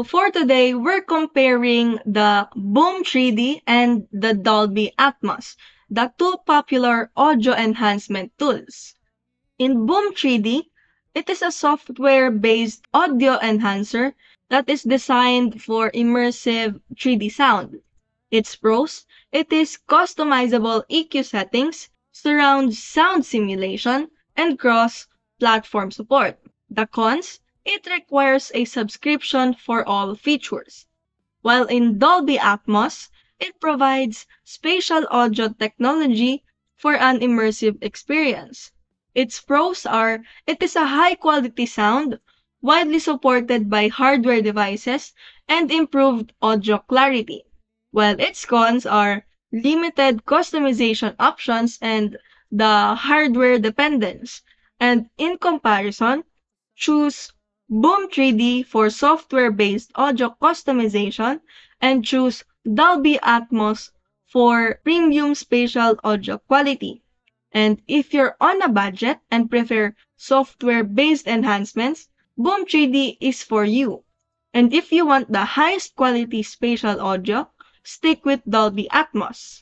For today, we're comparing the Boom 3D and the Dolby Atmos, the two popular audio enhancement tools. In Boom 3D, it is a software-based audio enhancer that is designed for immersive 3D sound. Its pros, it is customizable EQ settings, surround sound simulation, and cross-platform support. The cons, it requires a subscription for all features. While in Dolby Atmos, it provides spatial audio technology for an immersive experience. Its pros are it is a high quality sound, widely supported by hardware devices, and improved audio clarity. While its cons are limited customization options and the hardware dependence. And in comparison, choose Boom 3D for software-based audio customization and choose Dolby Atmos for premium spatial audio quality. And if you're on a budget and prefer software-based enhancements, Boom 3D is for you. And if you want the highest quality spatial audio, stick with Dolby Atmos.